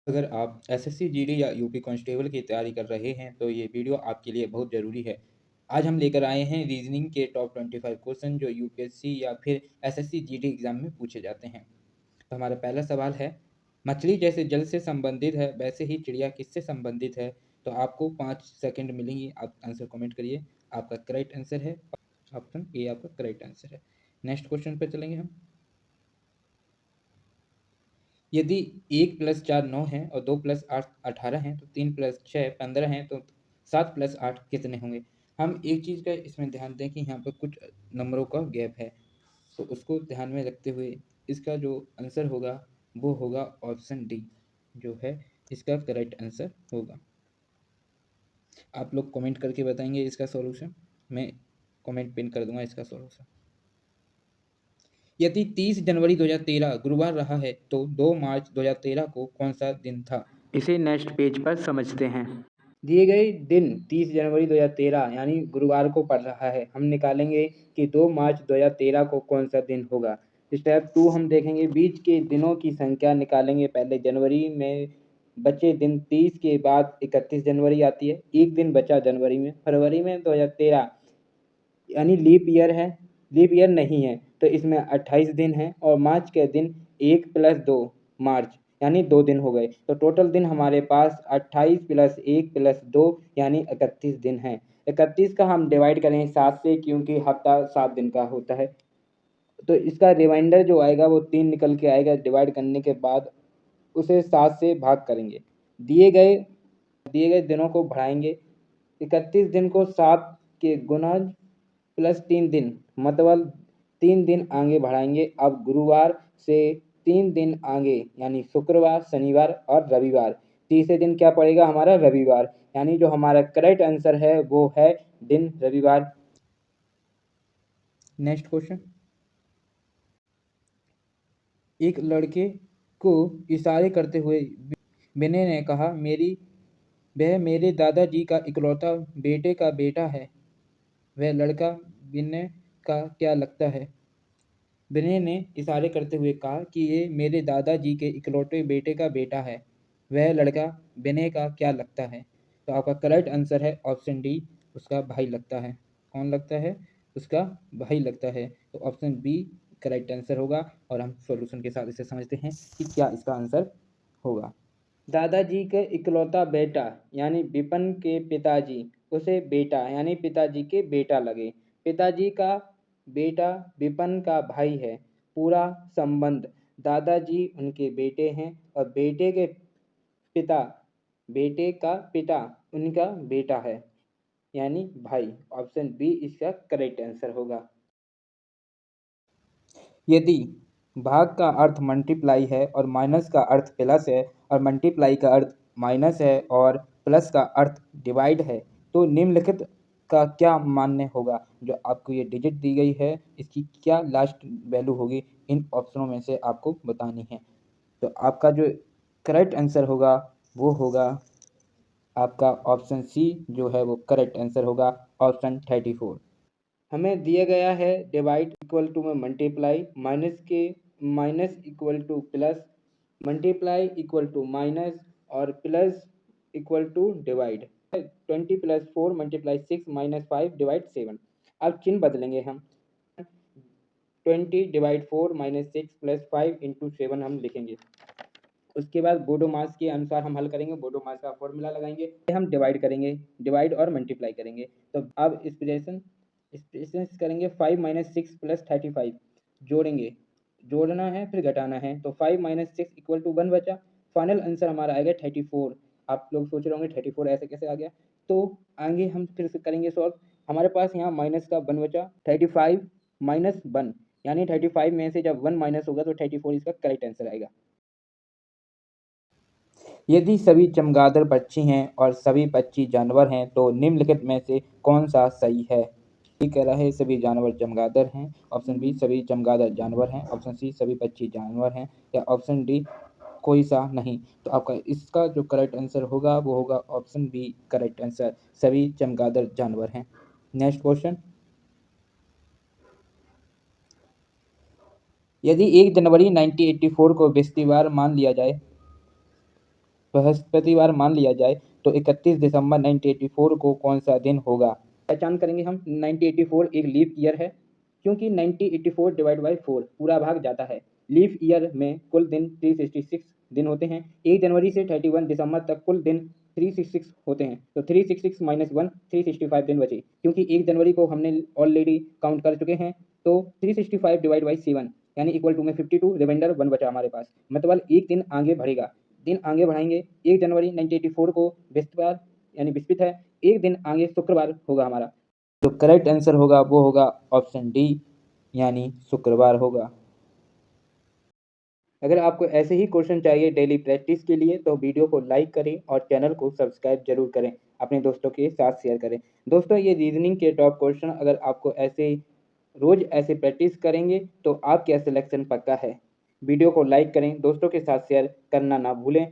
अगर आप SSC GD या यूपी कांस्टेबल की तैयारी कर रहे हैं तो ये वीडियो आपके लिए बहुत ज़रूरी है। आज हम लेकर आए हैं रीजनिंग के टॉप 25 क्वेश्चन जो यूपीएससी या फिर एसएससी जीडी एग्जाम में पूछे जाते हैं। तो हमारा पहला सवाल है, मछली जैसे जल से संबंधित है वैसे ही चिड़िया किससे संबंधित है? तो आपको 5 सेकंड मिलेंगी, आप आंसर कमेंट करिए। आपका करेक्ट आंसर है ऑप्शन ए, आपका करेक्ट आंसर है। नेक्स्ट क्वेश्चन पर चलेंगे हम। यदि 1 + 4 9 है और 2 + 8 18 है तो 3 + 6 15 है तो 7 + 8 कितने होंगे? हम एक चीज़ का इसमें ध्यान दें कि यहाँ पर कुछ नंबरों का गैप है, तो उसको ध्यान में रखते हुए इसका जो आंसर होगा वो होगा ऑप्शन डी, जो है इसका करेक्ट आंसर होगा। आप लोग कमेंट करके बताएंगे इसका सॉल्यूशन, मैं कमेंट पिन कर दूंगा इसका सॉल्यूशन। यदि 30 जनवरी 2013 गुरुवार रहा है तो 2 मार्च 2013 को कौन सा दिन था? इसे नेक्स्ट पेज पर समझते हैं। दिए गए दिन 30 जनवरी 2013 यानी गुरुवार को पड़ रहा है। हम निकालेंगे कि 2 मार्च 2013 को कौन सा दिन होगा। स्टेप 2 हम देखेंगे, बीच के दिनों की संख्या निकालेंगे। पहले जनवरी में बचे दिन 30 के बाद 31 जनवरी आती है, एक दिन बचा जनवरी में। फरवरी में 2013 यानी लीप ईयर है, लीप ईयर नहीं है तो इसमें 28 दिन है, और मार्च के दिन 1 + 2 मार्च यानी 2 दिन हो गए, तो टोटल दिन हमारे पास 28 + 1 + 2 यानी 31 दिन है। 31 का हम डिवाइड करें 7 से, क्योंकि हफ्ता 7 दिन का होता है, तो इसका रिमाइंडर जो आएगा वो 3 निकल के आएगा। डिवाइड करने के बाद उसे 7 से भाग करेंगे, दिए गए दिनों को बढ़ाएंगे। 31 दिन को 7 के गुना +3 दिन, मतलब 3 दिन आगे बढ़ाएंगे। अब गुरुवार से 3 दिन आगे यानी शुक्रवार, शनिवार और रविवार, तीसरे दिन क्या पड़ेगा हमारा? रविवार, यानी जो हमारा करेक्ट आंसर है वो है दिन रविवार। Next question. एक लड़के को इशारे करते हुए विनय ने कहा, वह मेरे दादाजी का इकलौता बेटे का बेटा है। वह लड़का विनय का क्या लगता है? विनय ने इशारे करते हुए कहा कि ये मेरे दादाजी के इकलौते बेटे का बेटा है। वह लड़का विनय का क्या लगता है? तो आपका करेक्ट आंसर है ऑप्शन डी, उसका भाई लगता है। कौन लगता है? उसका भाई लगता है, तो ऑप्शन बी करेक्ट आंसर होगा। और हम सॉल्यूशन के साथ इसे समझते हैं कि क्या इसका आंसर होगा। दादाजी के इकलौता बेटा यानी विपिन के पिताजी उसे बेटा यानी पिताजी के बेटा लगे। पिताजी का बेटा विपिन का भाई है। पूरा संबंध, दादाजी उनके बेटे हैं और बेटे का पिता उनका बेटा है, यानी भाई। ऑप्शन बी इसका करेक्ट आंसर होगा। यदि भाग का अर्थ मल्टीप्लाई है और माइनस का अर्थ प्लस है और मल्टीप्लाई का अर्थ माइनस है और प्लस का अर्थ डिवाइड है, तो निम्नलिखित का क्या मान्य होगा? जो आपको ये डिजिट दी गई है इसकी क्या लास्ट वैल्यू होगी, इन ऑप्शनों में से आपको बतानी है। तो आपका जो करेक्ट आंसर होगा वो होगा आपका ऑप्शन सी, जो है वो करेक्ट आंसर होगा, ऑप्शन 34। हमें दिया गया है डिवाइड इक्वल टू में multiply, minus equal to plus, multiply equal to minus और प्लस इक्वल टू डिवाइड। 20 + 4 × 6 - 5 / 7। अब चिन्ह बदलेंगे हम। 20/4 - 6 + 5 × 7 हम लिखेंगे। उसके बाद बोडो मास के अनुसार हम हल करेंगे, बोडो मास का फॉर्मूला लगाएंगे, हम डिवाइड करेंगे, डिवाइड और मल्टीप्लाई करेंगे। तो अब एक्सप्रेशन करेंगे। 5 - 6 + 35 जोड़ेंगे, जोड़ना है फिर घटाना है, तो 5 - 6 = 1 बचा। फाइनल आंसर हमारा आएगा 34। आप लोग सोच रहे होंगे 34 ऐसे कैसे आ गया, तो आगे हम फिर से करेंगे सॉल्व। हमारे पास यहाँ माइनस का 1 बचा, 35 - 1 यानी 35 में से जब 1 माइनस होगा तो 34 इसका करेक्ट आंसर आएगा। यदि सभी चमगादड़ पक्षी हैं और सभी पक्षी जानवर हैं तो निम्नलिखित में से कौन सा सही है? ये कह रहा है सभी जानवर चमगादड़ हैं, ऑप्शन बी सभी चमगादड़ जानवर हैं, ऑप्शन सी सभी पक्षी जानवर हैं, या ऑप्शन डी कोई सा नहीं। तो आपका इसका जो करेक्ट आंसर होगा वो होगा ऑप्शन बी करेक्ट आंसर, सभी चमगादड़ जानवर हैं। Next question. यदि 1 जनवरी 1984 को बृहस्पतिवार मान लिया जाए बृहस्पतिवार मान लिया जाए तो 31 दिसंबर 1984 को कौन सा दिन होगा। पहचान करेंगे हम 1984 एक लीप ईयर है, क्योंकि 1984 डिवाइड बाई 4 पूरा भाग जाता है। लीप ईयर में कुल दिन 366 दिन होते हैं। 1 जनवरी से 31 दिसंबर तक कुल दिन 366 होते हैं, तो 366 माइनस 1 365 दिन बचे, क्योंकि 1 जनवरी को हमने ऑलरेडी काउंट कर चुके हैं। तो 365 डिवाइड बाई 7 यानी इक्वल टू में 52, रिमाइंडर 1 बचा हमारे पास, मतलब एक दिन आगे बढ़ेगा। दिन आगे बढ़ाएंगे, 1 जनवरी 1984 को बृहस्पतिवार यानी बृहस्पति है, एक दिन आगे शुक्रवार होगा हमारा। तो करेक्ट आंसर होगा वो होगा ऑप्शन डी यानी शुक्रवार होगा। अगर आपको ऐसे ही क्वेश्चन चाहिए डेली प्रैक्टिस के लिए तो वीडियो को लाइक करें और चैनल को सब्सक्राइब जरूर करें, अपने दोस्तों के साथ शेयर करें। दोस्तों ये रीजनिंग के टॉप क्वेश्चन अगर आपको ऐसे रोज ऐसे प्रैक्टिस करेंगे तो आपका सिलेक्शन पक्का है। वीडियो को लाइक करें, दोस्तों के साथ शेयर करना ना भूलें।